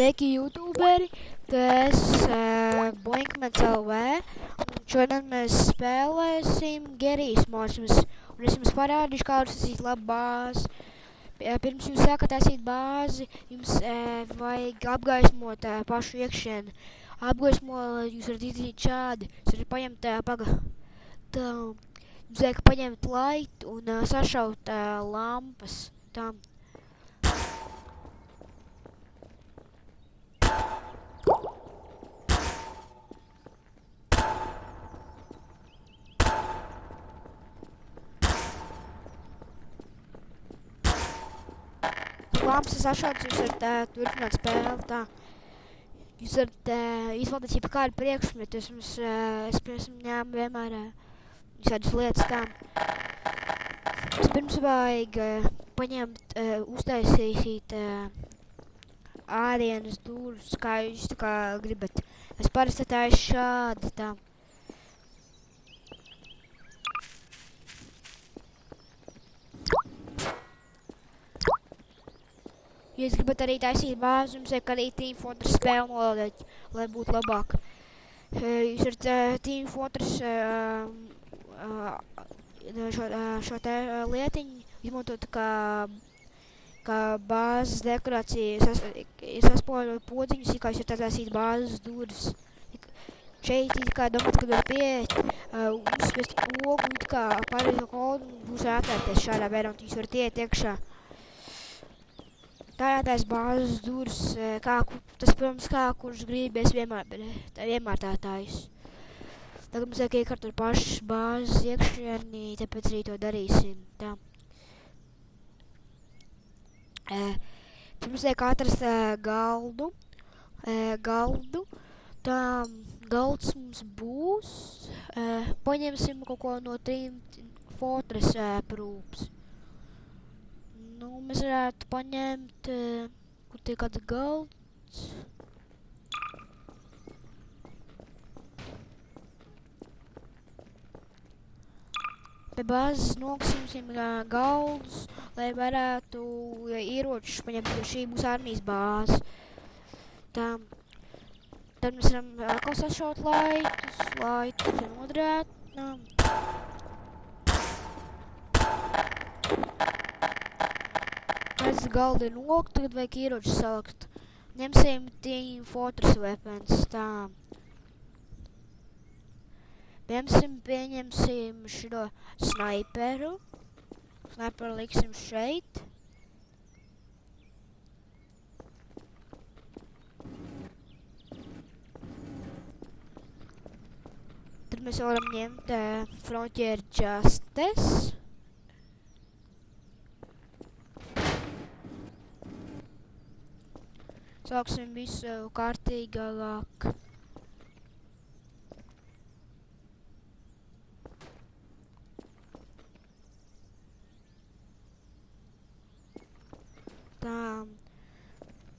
Sveiki, youtuberi! Tas Blinkmans LV. Un šodien mēs spēlēsim Gerijas mods. Un es jums parādīšu, kā jūs esat labi bāzi. Pirms jūs sākat taisīt bāzi, jums vajag apgaismot pašu iekšieni. Apgaismot jūs varat izdarīt šādi. Jūs varat paņemt jums vajag paņemt laitu un sašaut lampas. Tam. Lampas sašauts, jūs varat turpināt spēli tā. Jūs varat izvēlēties jau kādu priekšmetu, es piemēram ņēmu vienmēr visādas lietas tā. Vispirms vajag paņemt, uztaisīt ārienes durvis, kā jūs tā kā gribat. Es parasti taisu šādi tā. Ja jūs gribat arī taisīt bāzi, jums vajag arī Team Fortress spēli nolādēt, lai būtu labāk. Jūs varat Team Fortress šo te lietiņu izmantot kā bāzes dekorāciju. Saspoļot podziņus, kā jūs varat taisīt bāzes durvis. Šeit kā domāt, kad var pieiet, uzspiest pogu, kā pareizo kodu un būs atvērties šādā veidā, un jūs varat iet iekšā. Tā jātais bāzes durvis, tas, protams, kurš grib, es vienmēr tā taisu. Tagad mums vajag iekārtot pašas bāzes iekšienī, tāpēc arī to darīsim. Tā. Mums vajag atrast galdu. Tā galds mums būs. Paņemsim kaut ko no Team Fortress prūps. Nu, mēs varētu paņemt, kur tie kāds galds. Pie bāzes noksimsim galdus, lai varētu ieročus paņemt, jo šī būs armijas bāze. Tā. Tad mēs varam atkal sašaut laitus nodrēt. Pēc galda ir nokt, tagad vajag ieročus salikt. Ņemsim Team Fortress weapons, tā. Pieņemsim šo sniperu. Sniperu liksim šeit. Tad mēs varam ņemt Frontier Justice. Sāksim visu kārtīgāk. Tā,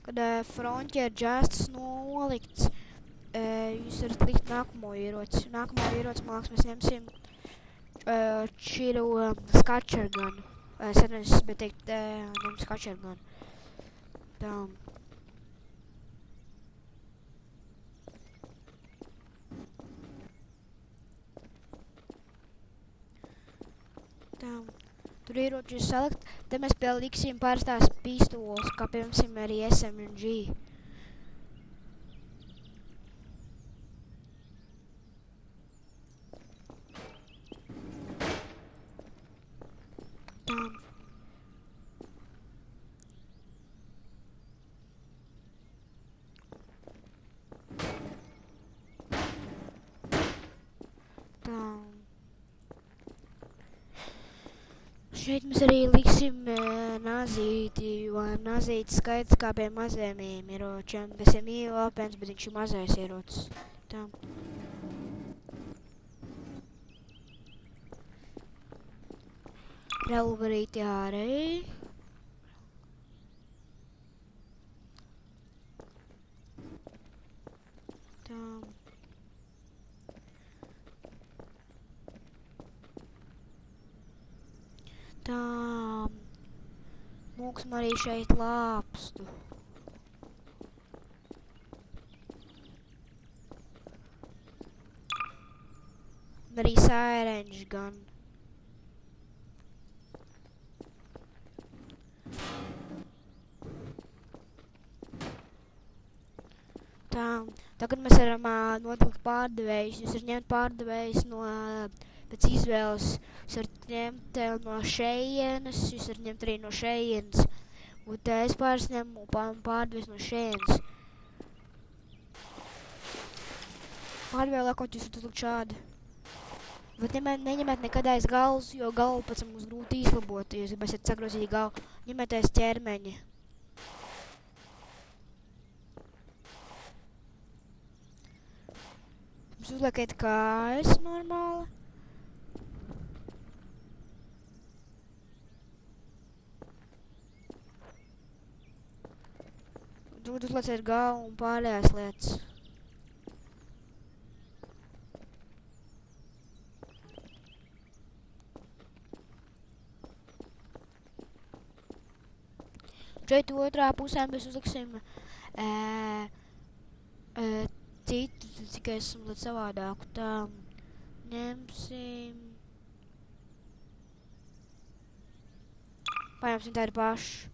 kad Frontier Justice nolikts, jūs varat likt nākamo ieroci. Nākamo ieroci, man liekas, mēs ņemsim Chiru Skatchergunu. Es bet teikt, ņem Skatchergunu. Tā. Tur ieročus salikt, te mēs pieliksim parastās pistoles, kā piemēram arī SMG. Šeit mēs arī liksim nazīti, jo nazīti skaits kā pie maziem ieročiem. Bez weapons, bet viņš ir mazais ierocis. Tā. Revolverīti arī. Tā. Tā, mūksim arī šeit lāpstu. arī sēreņš gan. Tā, tagad mēs varam noteikt pārdevējus. Jūs varat ņemt pārdevējus no pēc izvēles. Jūs varat ņemt no šejienes, jūs varat ņemt arī no šejienes. Un es pāris ņemu pārdevējus no šejienes. Pārdevēju liekot, jūs varat uzlikt šādi. Bet neņemiet nekad aiz galvas, jo galvu pēc mums grūti izlabot, ja jūs gribēsiet sagrozīt galvu. Ņemiet aiz ķermeņa. Jums uzliekiet kājas normāli. Tad uzlieciet galvu un pārējās lietas. Šeit otrā pusē mēs uzliksim citu, tikai esam līdz savādāku. Tā, ņemsim... Paņemsim tādu pašu.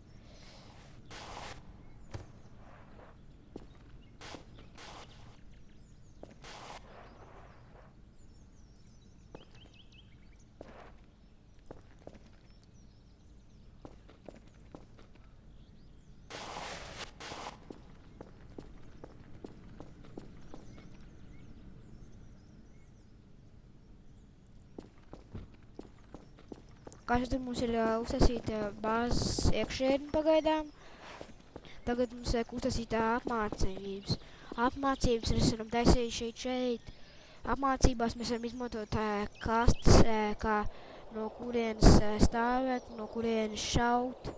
Kā tad mums ir uztaisīta bāzes iekšēdni pagaidām. Tagad mums vajag uztaisīt apmācības. Apmācības mēs varam taisīt šeit. Apmācībās mēs varam izmantot kastes, kā no kurienes stāvēt, no kurienes šaut.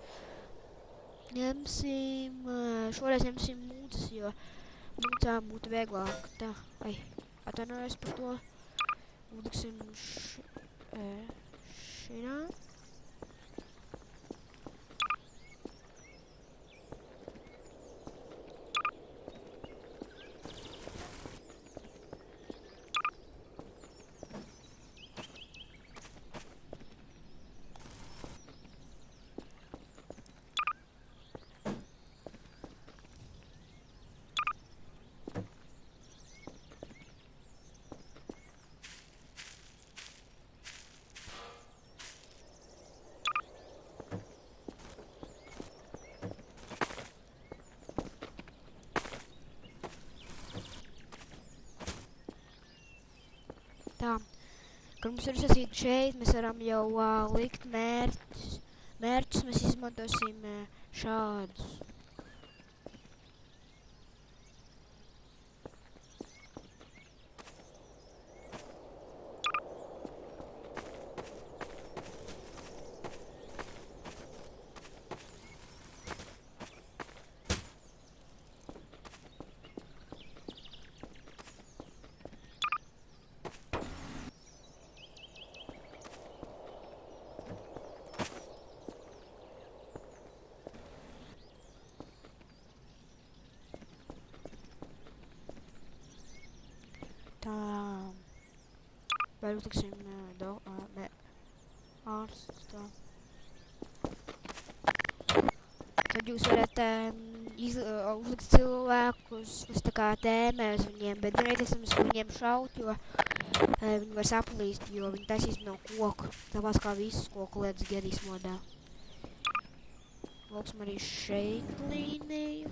Šoreiz ņemsim mūcas, jo mūcām būtu vieglāk. Tā, atvainojos par to. Uzliksim šinā. Tā, kad mums ir uzsasīt šeit, mēs varam jau likt mērķus. Mērķus mēs izmantosim šādus. Tā, vai uzliksim ārsts, tā. Tad jūs varat uzlikt cilvēkus, kas tā kā tēmē uz viņiem, bet nevietiesams viņiem šaut, jo viņi var saplīst, jo viņi taisīs no koka, tāpēc kā visas koku lietas Gedijas modā. Lūksim arī šeit līniju.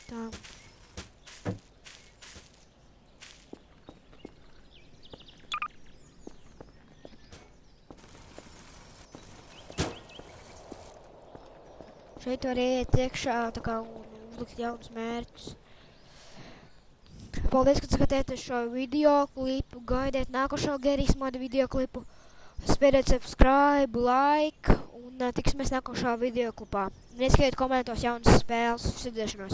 Tā. Šeit var iet iekšā tā kā un uzlikt jaunus mērķus. Paldies, ka skatījāties šo videoklipu. Gaidiet nākošo Gedijas moda videoklipu. Spiediet subscribe, like un tiksimies nākošā videoklipā. Neieskatiet komentos jaunas spēles. Uz redzēšanos!